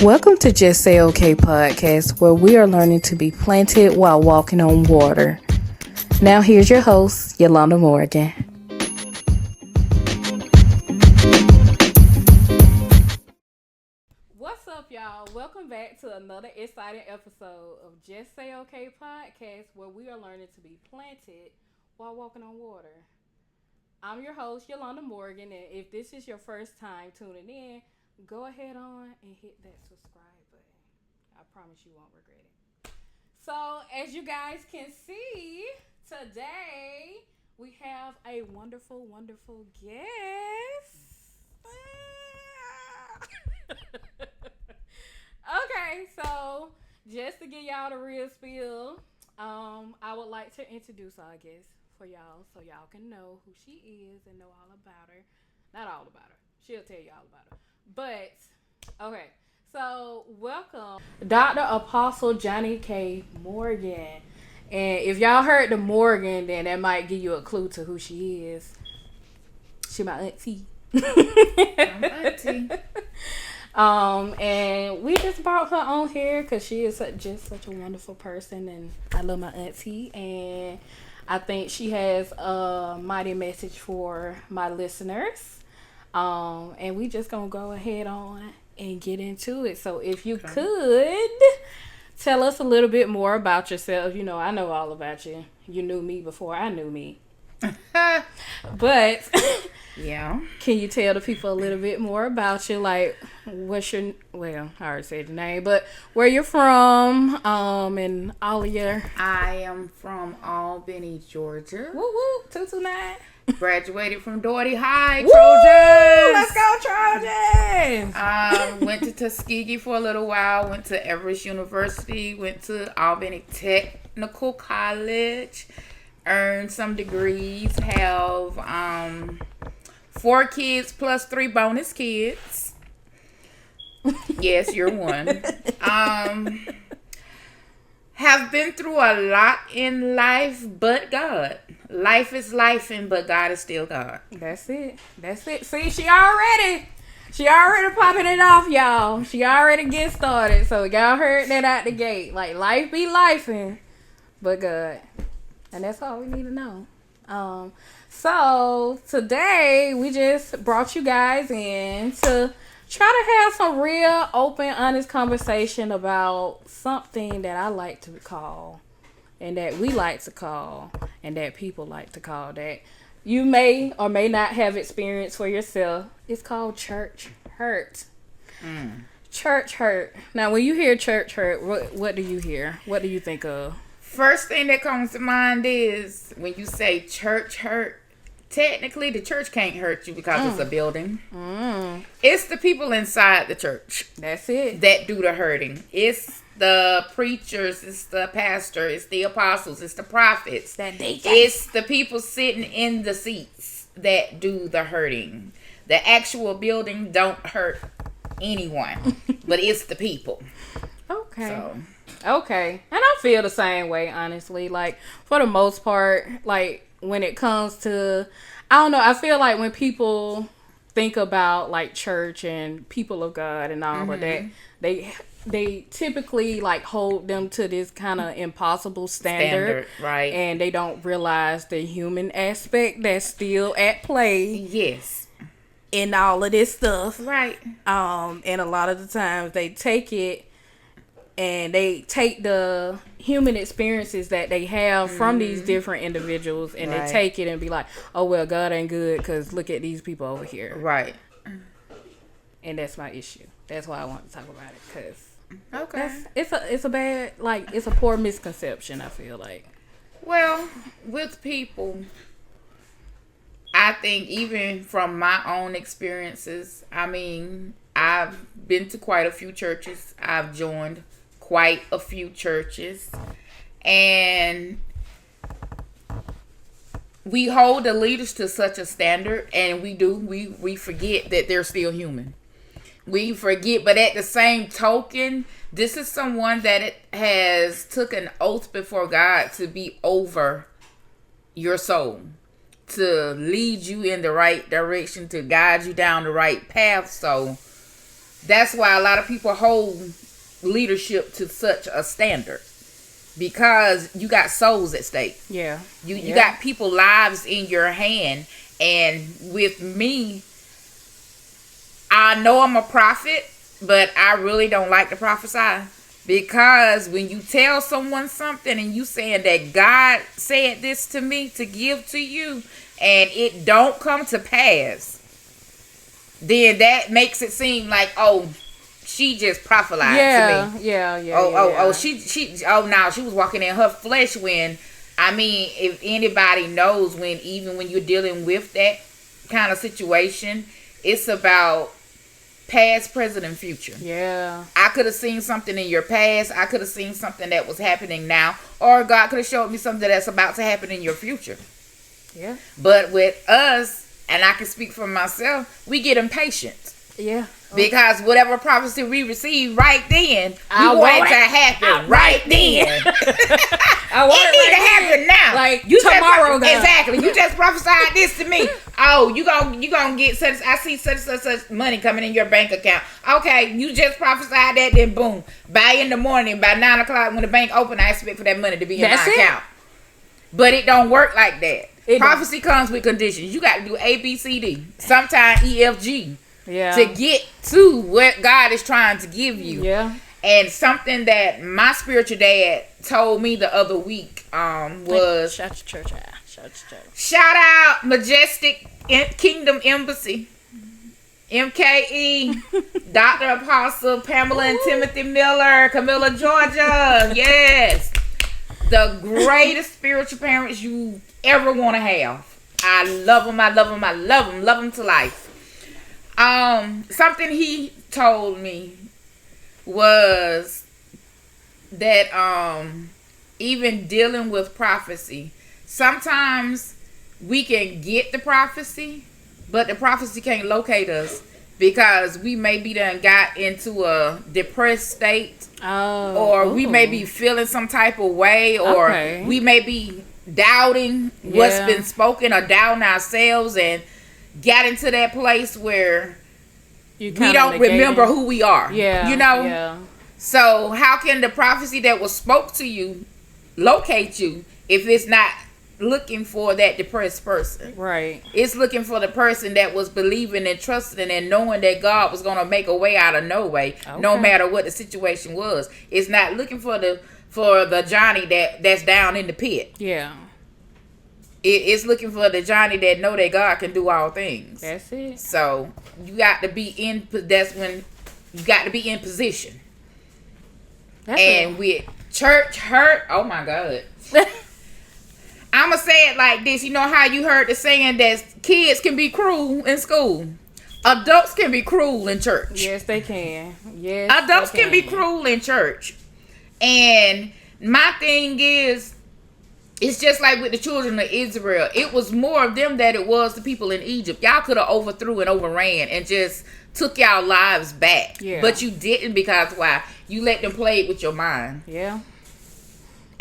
Welcome to Just Say Okay podcast, where we are learning to be planted while walking on water. Now here's your host, Yolanda Morgan. What's up, y'all? Welcome back to another exciting episode of Just Say Okay podcast, where we are learning to be planted while walking on water. I'm your host, Yolanda Morgan, and if this is your first time tuning in, go ahead on and hit that subscribe button. I promise you won't regret it. So, as you guys can see, today we have a wonderful, wonderful guest. Okay, so just to give y'all the real spiel, I would like to introduce our guest for y'all so y'all can know who she is and know all about her. Not all about her. She'll tell you all about her. But, okay, so welcome, Dr. Apostle Johnnie K. Morgan. And if y'all heard the Morgan, then that might give you a clue to who she is. She my auntie. I'm auntie. And we just brought her on here because she is just such a wonderful person, and I love my auntie, and I think she has a mighty message for my listeners. And we just gonna go ahead on and get into it. So if you could tell us a little bit more about yourself. You know, I know all about you. You knew me before I knew me. But yeah, can you tell the people a little bit more about you? Like, what's your, well, I already said your name, but where you're from, and all of your... I am from Albany, Georgia. Woo woo, 229. Graduated from Doherty High, Woo! Trojans. Let's go, Trojans. Went to Tuskegee for a little while. Went to Everest University. Went to Albany Technical College. Earned some degrees. Have 4 kids plus 3 bonus kids. Yes, you're one. Have been through a lot in life, but God. Life is life, but God is still God. That's it. See, she already popping it off, y'all. She already get started. So y'all heard that out the gate. Like, life be lifing, but God. And that's all we need to know. So today we just brought you guys in to try to have some real open, honest conversation about something that I like to call, and that we like to call, and that people like to call, that you may or may not have experienced for yourself. It's called church hurt. Church hurt. Now, when you hear church hurt, what do you hear? What do you think of? First thing that comes to mind is when you say church hurt, technically the church can't hurt you because it's a building. It's the people inside the church. That's it. That do the hurting. It's the preachers, it's the pastor, it's the apostles, it's the prophets. It's the people sitting in the seats that do the hurting. The actual building don't hurt anyone, but it's the people. Okay. So. Okay. And I feel the same way, honestly. Like, for the most part, like, when it comes to, I don't know, I feel like when people think about, like, church and people of God and all of that, they typically, like, hold them to this kind of impossible standard. Right. And they don't realize the human aspect that's still at play. Yes. In all of this stuff. Right. And a lot of the times they take it, and they take the human experiences that they have from these different individuals, and they take it and be like, oh, well, God ain't good because look at these people over here. Right. And that's my issue. That's why I want to talk about it, because it's a bad, like, it's a poor misconception, I feel like. Well, with people, I think even from my own experiences, I mean, I've been to quite a few churches. I've joined quite a few churches, and we hold the leaders to such a standard, and we forget that they're still human. We forget, but at the same token, this is someone that has took an oath before God to be over your soul, to lead you in the right direction, to guide you down the right path. So That's why a lot of people hold leadership to such a standard, because you got souls at stake. Yeah. You got people lives in your hand. And with me, I know I'm a prophet, but I really don't like to prophesy, because when you tell someone something and you saying that God said this to me to give to you and it don't come to pass, then that makes it seem like, oh, she just prophesied to me. She was walking in her flesh. When, I mean, if anybody knows, even when you're dealing with that kind of situation, it's about past, present, and future. Yeah. I could have seen something in your past. I could have seen something that was happening now. Or God could have showed me something that's about to happen in your future. Yeah. But with us, and I can speak for myself, we get impatient. Yeah. Because whatever prophecy we receive right then, we want it to happen right then. I want it need to happen now. Like you tomorrow. Exactly. You just prophesied this to me. Oh, you gonna get such. I see such money coming in your bank account. Okay, you just prophesied that. Then boom, by in the morning, by 9 o'clock when the bank open, I expect for that money to be in my account. But it don't work like that. Prophecy comes with conditions. You got to do A, B, C, D. Sometimes E, F, G. Yeah. To get to what God is trying to give you. Yeah. And something that my spiritual dad told me the other week was... Shout to church. Shout out Majestic Kingdom Embassy. MKE. Dr. Apostle Pamela and Timothy Miller. Camilla, Georgia. Yes. The greatest spiritual parents you ever want to have. I love them. I love them. I love them. Love them to life. Something he told me was that even dealing with prophecy, sometimes we can get the prophecy, but the prophecy can't locate us because we maybe done got into a depressed state, or we may be feeling some type of way, or we may be doubting what's been spoken, or doubting ourselves, and got into that place where we don't remember who we are. Yeah. You know? Yeah. So how can the prophecy that was spoke to you locate you if it's not looking for that depressed person? Right. It's looking for the person that was believing and trusting and knowing that God was going to make a way out of no way, no matter what the situation was. It's not looking for the Johnny that's down in the pit. Yeah. It's looking for the Johnny that know that God can do all things. That's it. So you got to be in. That's when you got to be in position. With church hurt. Oh my God. I'ma say it like this. You know how you heard the saying that kids can be cruel in school. Adults can be cruel in church. Yes, they can. Yes, adults can be cruel in church. And my thing is, it's just like with the children of Israel. It was more of them than it was the people in Egypt. Y'all could have overthrew and overran and just took y'all lives back. Yeah. But you didn't, because why? You let them play it with your mind. Yeah.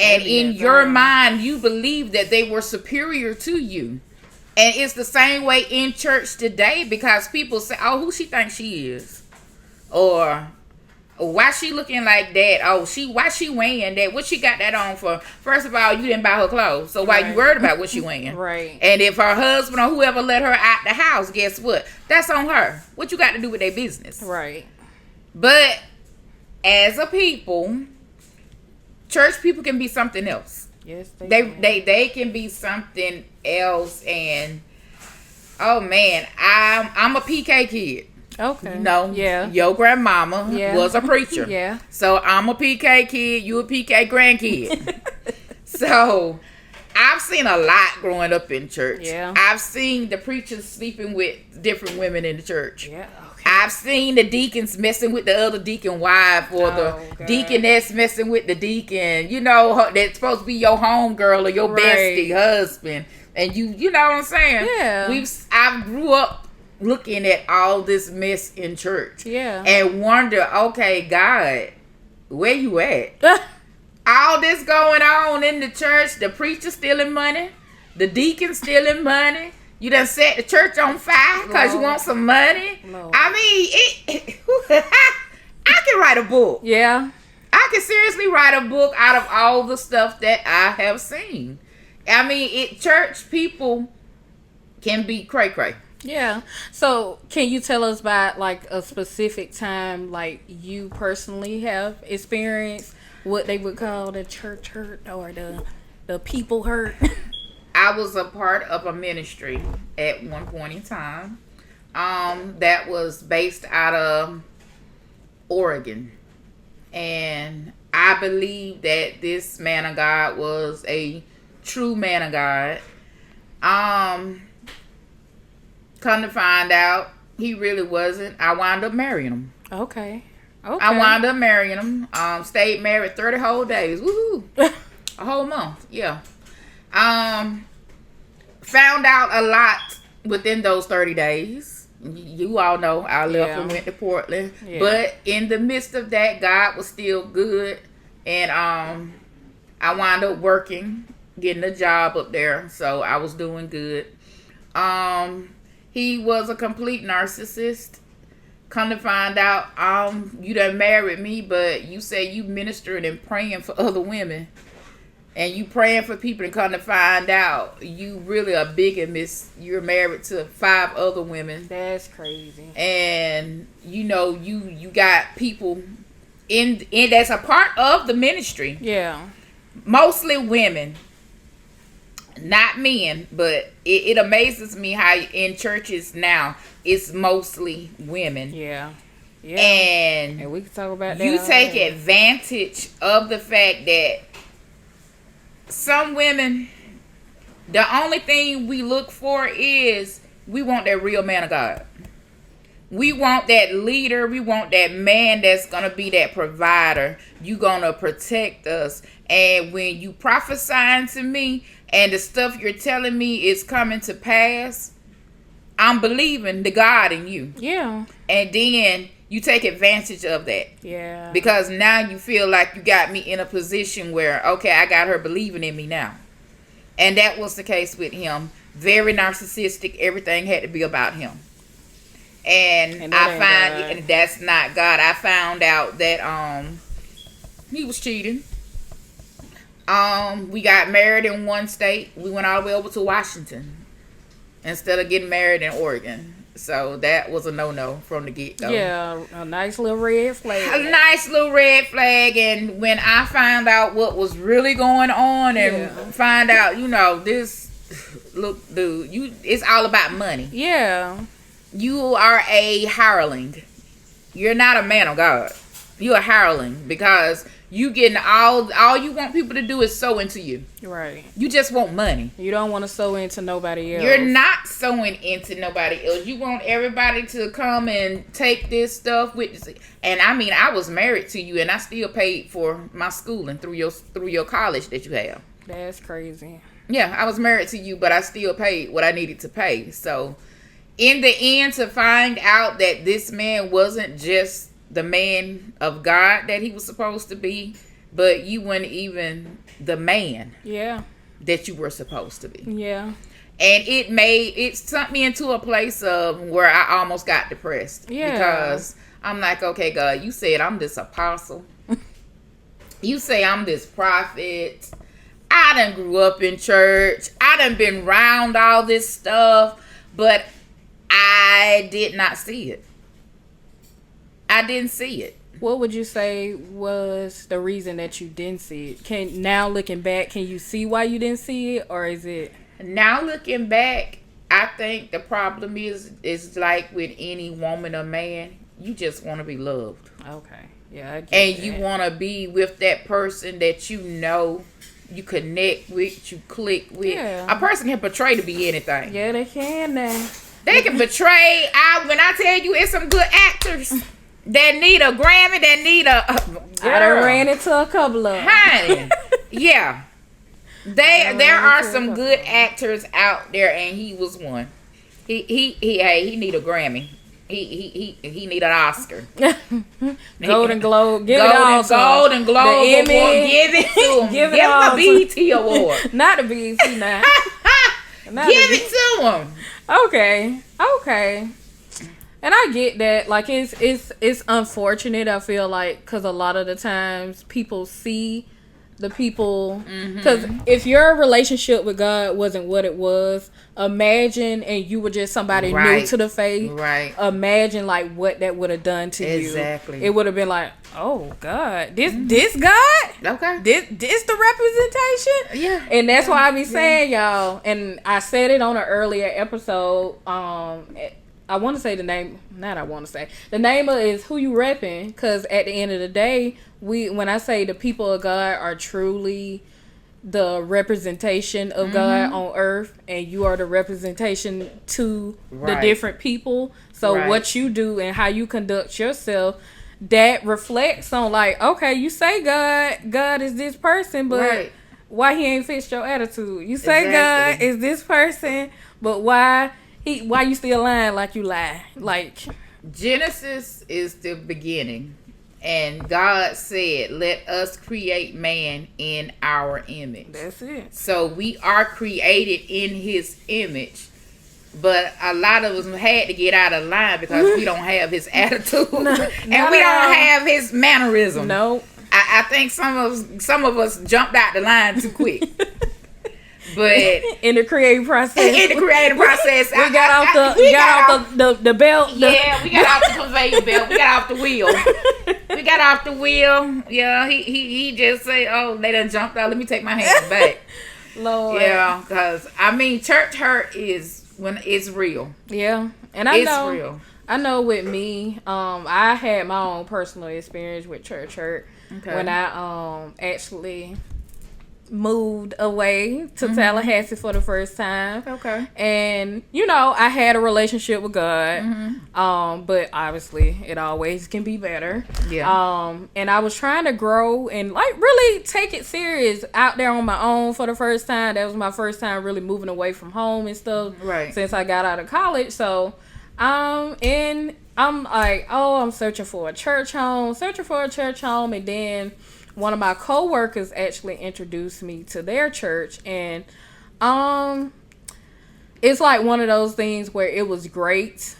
And in your mind, you believe that they were superior to you. And it's the same way in church today, because people say, oh, who she thinks she is? Or... why she looking like that? Oh, why she wearing that? What she got that on for? First of all, you didn't buy her clothes, so why you worried about what she wearing? Right. And if her husband or whoever let her out the house, guess what? That's on her. What you got to do with their business? Right. But as a people, church people can be something else. Yes, they can be something else. And oh man, I'm a PK kid. Okay. You know, yeah. Your grandmama was a preacher. Yeah. So I'm a PK kid, you a PK grandkid. So I've seen a lot growing up in church. Yeah. I've seen the preachers sleeping with different women in the church. Yeah. Okay. I've seen the deacons messing with the other deacon wife, or the deaconess messing with the deacon. You know, that's supposed to be your home girl or your bestie husband. And you know what I'm saying? Yeah. I grew up looking at all this mess in church, and wonder, okay, God, where you at? All this going on in the church, the preacher stealing money, the deacon stealing money, You done set the church on fire because you want some money. Lord. I mean, I can write a book. Yeah. I can seriously write a book out of all the stuff that I have seen. I mean, church people can be cray-cray. Yeah. So, can you tell us about like a specific time, like you personally have experienced what they would call the church hurt or the people hurt? I was a part of a ministry at one point in time that was based out of Oregon. And I believe that this man of God was a true man of God. Come to find out, he really wasn't. I wound up marrying him. Okay. I wound up marrying him. Stayed married 30 whole days. Woohoo! A whole month. Yeah. Found out a lot within those 30 days. You all know I left and went to Portland. Yeah. But in the midst of that, God was still good. And I wound up working, getting a job up there. So I was doing good. He was a complete narcissist. Come to find out, you done married me, but you say you ministering and praying for other women. And you praying for people, and come to find out you really a bigamist. You're married to 5 other women. That's crazy. And you got people in that's a part of the ministry. Yeah. Mostly women. Not men, but it amazes me how in churches now it's mostly women. Yeah. Yeah. And we can talk about that. You take advantage of the fact that some women, the only thing we look for is we want that real man of God. We want that leader. We want that man that's going to be that provider. You going to protect us. And when you prophesying to me and the stuff you're telling me is coming to pass, I'm believing the God in you. Yeah. And then you take advantage of that. Yeah. Because now you feel like you got me in a position where, okay, I got her believing in me now. And that was the case with him. Very narcissistic. Everything had to be about him. And I find that's not God. I found out that he was cheating. We got married in one state. We went all the way over to Washington instead of getting married in Oregon. So that was a no-no from the get-go. Yeah, a nice little red flag. A nice little red flag. And when I found out what was really going on and find out, this, look, dude, it's all about money. Yeah. You are a hireling. You're not a man of God. You're a hireling because you getting all you want people to do is sow into you. Right. You just want money. You don't want to sow into nobody else. You're not sowing into nobody else. You want everybody to come and take this stuff with. And I mean, I was married to you, and I still paid for my schooling through your college that you have. That's crazy. Yeah, I was married to you, but I still paid what I needed to pay. So, in the end, to find out that this man wasn't just the man of God that he was supposed to be, but you weren't even the man that you were supposed to be. Yeah. And it sent me into a place of where I almost got depressed. Yeah. Because I'm like, okay, God, you said I'm this apostle. You say I'm this prophet. I done grew up in church. I done been around all this stuff, but I did not see it. I didn't see it. What would you say was the reason that you didn't see it? Now looking back, can you see why you didn't see it, or is it? Now looking back, I think the problem is like with any woman or man, you just want to be loved. Okay. Yeah, I get and that. You want to be with that person that you connect with, you click with. Yeah. A person can portray to be anything. Yeah, they can now. They can betray. When I tell you, it's some good actors that need a Grammy, that need a girl. I done ran into a couple of them. Honey, yeah. There are some good actors out there, and he was one. He need a Grammy. He need an Oscar. Golden Globe. Golden Globe. The Emmy. Give it to him. Give him a BET award. Not a BET now. it to them. Okay. And I get that. Like, it's unfortunate, I feel like, because a lot of the times people see the people. Because if your relationship with God wasn't what it was, imagine, and you were just somebody new to the faith. Right. Imagine, like, what that would have done to you. Exactly. It would have been like, oh, God. This God? Okay. This the representation? Yeah. And that's why I be saying, y'all, and I said it on an earlier episode, I want to say the name. The name is Who You Repping, because at the end of the day, when I say the people of God are truly the representation of God on earth, and you are the representation to the different people. So what you do and how you conduct yourself, that reflects on, like, okay, you say God is this person, but why he ain't fixed your attitude? You say God is this person, but why you still lying like you lie? Like, Genesis is the beginning, and God said, let us create man in our image. That's it. So we are created in his image, but a lot of us had to get out of line because we don't have his attitude and we don't have his mannerism. No. I think some of us jumped out the line too quick. But in the creative process, we got off the belt. Yeah, we got off the conveyor belt. We got off the wheel. Yeah, he just say, "Oh, they done jumped out. Let me take my hands back." Lord. Yeah, because I mean, church hurt is when it's real. Yeah, and it's real. I know with me, I had my own personal experience with church hurt when I actually moved away to Tallahassee for the first time. Okay. And, I had a relationship with God. But obviously it always can be better. Yeah. And I was trying to grow and, like, really take it serious out there on my own for the first time. That was my first time really moving away from home and stuff. Right. Since I got out of college. So, and I'm like, I'm searching for a church home. And then one of my coworkers actually introduced me to their church, and it's like one of those things where it was great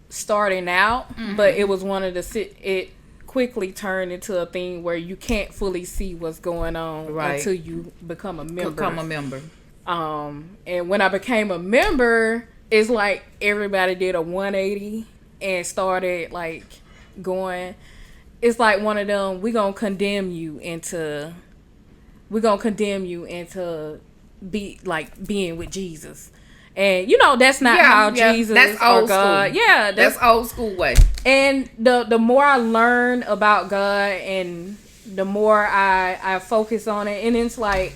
starting out, but it was one of it quickly turned into a thing where you can't fully see what's going on until you become a member. And when I became a member, it's like everybody did a 180 and started like going. It's like one of them, we're going to condemn you into being with Jesus. And, that's not how Jesus that's old or God. School. Yeah. That's old school way. And the more I learn about God and the more I focus on it, and it's like,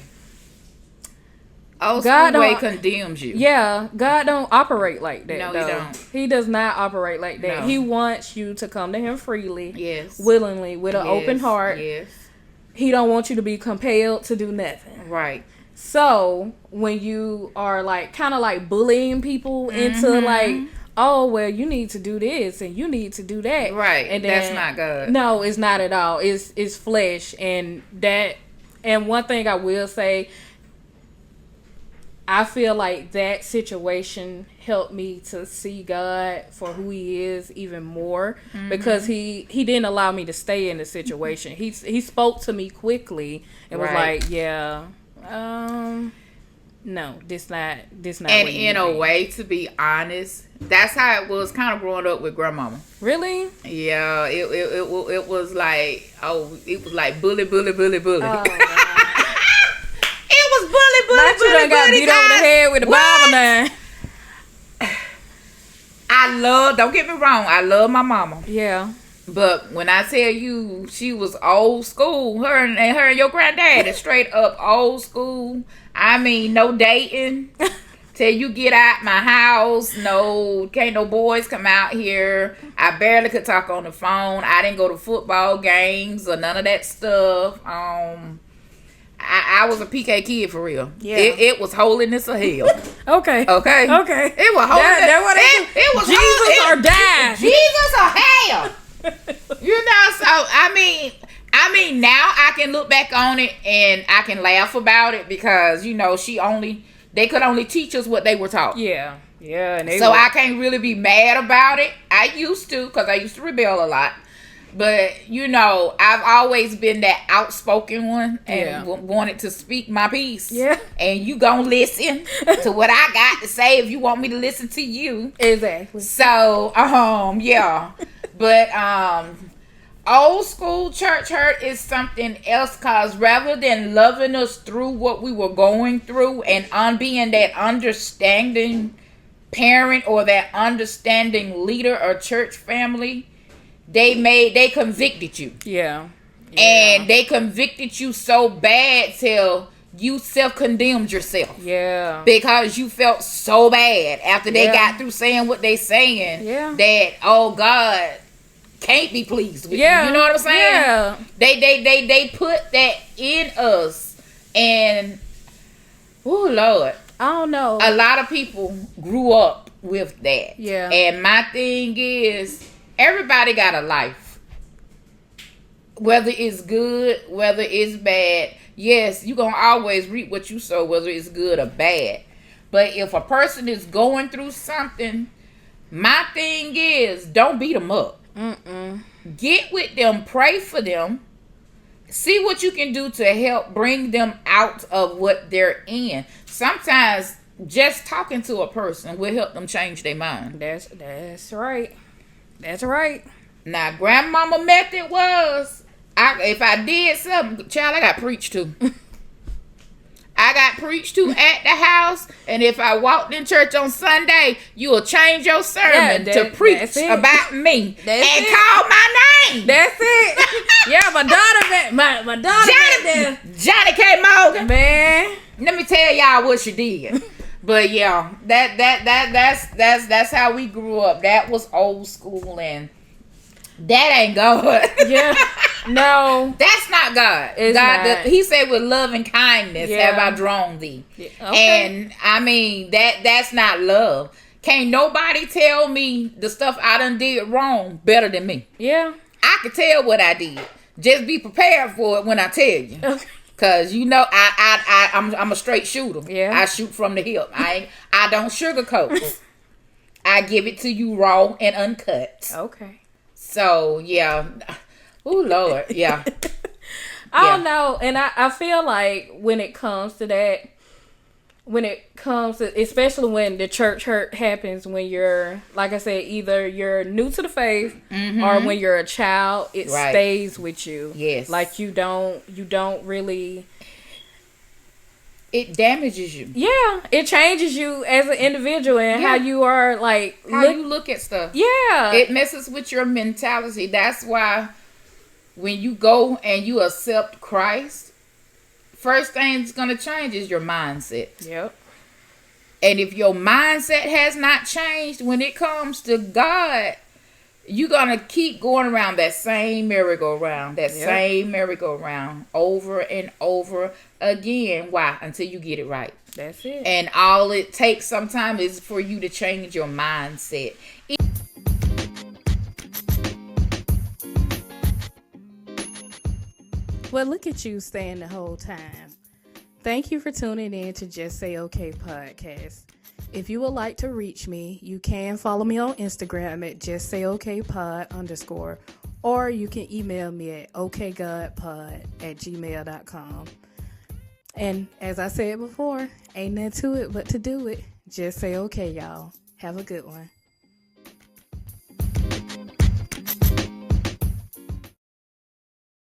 old school way condemns you. Yeah, God don't operate like that. No, though. He don't. He does not operate like that. No. He wants you to come to him freely, yes, willingly, with an open heart. Yes. He don't want you to be compelled to do nothing. Right. So when you are like kind of like bullying people into like, oh well, you need to do this and you need to do that. Right. And then, that's not good. No, it's not at all. It's flesh, and one thing I will say, I feel like that situation helped me to see God for who he is even more, because he didn't allow me to stay in the situation. He spoke to me quickly and was like, no, this not. And in a way, to be honest, that's how it was kind of growing up with grandmama. Really? Yeah, it was like, it was like bully. Oh, it was bully. Not you done got beat over the head with the Bible now. Don't get me wrong, I love my mama. Yeah. But when I tell you she was old school, her and your granddad is straight up old school. I mean, no dating till you get out my house. No, can't no boys come out here. I barely could talk on the phone. I didn't go to football games or none of that stuff. I was a PK kid for real. Yeah. It was holiness of hell. Okay. It was holiness. It was Jesus or die. Jesus or hell. So I mean now I can look back on it and I can laugh about it because she only They could only teach us what they were taught. Yeah. And So I can't really be mad about it. I used to, because I used to rebel a lot. But, you know, I've always been that outspoken one and wanted to speak my piece. Yeah. And you gonna listen to what I got to say if you want me to listen to you. Exactly. So, yeah. But, old school church hurt is something else, because rather than loving us through what we were going through and being that understanding parent or that understanding leader or church family, they convicted you. Yeah. And they convicted you so bad till you self-condemned yourself. Yeah. Because you felt so bad after they got through saying what they saying. Yeah. That, oh God, can't be pleased with you. You know what I'm saying? Yeah. They put that in us. And, oh Lord. I don't know. A lot of people grew up with that. Yeah. And my thing is, everybody got a life. Whether it's good, whether it's bad. Yes, you're going to always reap what you sow, whether it's good or bad. But if a person is going through something, my thing is, don't beat them up. Get with them, pray for them. See what you can do to help bring them out of what they're in. Sometimes just talking to a person will help them change their mind. That's right. That's right. Now, grandmama method was, if I did something, child, I got preached to. I got preached to at the house, and if I walked in church on Sunday, you will change your sermon to preach about me and call my name. That's it. Yeah, my daughter, Johnnie K. Morgan. Man, let me tell y'all what she did. But yeah, that's how we grew up. That was old school, and that ain't God. Yeah. No. That's not God. It's God, not. He said, with love and kindness have I drawn thee. Yeah. Okay. And I mean, that's not love. Can't nobody tell me the stuff I done did wrong better than me. Yeah. I can tell what I did. Just be prepared for it when I tell you. Okay. Cause you know I'm a straight shooter. Yeah. I shoot from the hip. I don't sugarcoat. I give it to you raw and uncut. Okay. So yeah. Oh Lord, yeah. I don't know, and I feel like when it comes to that, especially when the church hurt happens, when you're, like I said, either you're new to the faith or when you're a child, it stays with you. Yes. Like you don't really. It damages you. Yeah, it changes you as an individual and how you are, like, you look at stuff. Yeah. It messes with your mentality. That's why when you go and you accept Christ, first thing that's going to change is your mindset. Yep. And if your mindset has not changed when it comes to God, you're going to keep going around that same merry-go-round, over and over again. Why? Until you get it right. That's it. And all it takes sometimes is for you to change your mindset. Well, look at you staying the whole time. Thank you for tuning in to Just Say Okay podcast. If you would like to reach me, you can follow me on Instagram at justsayokpod_, or you can email me at okgodpod@gmail.com. And as I said before, ain't nothing to it but to do it. Just say okay, y'all. Have a good one.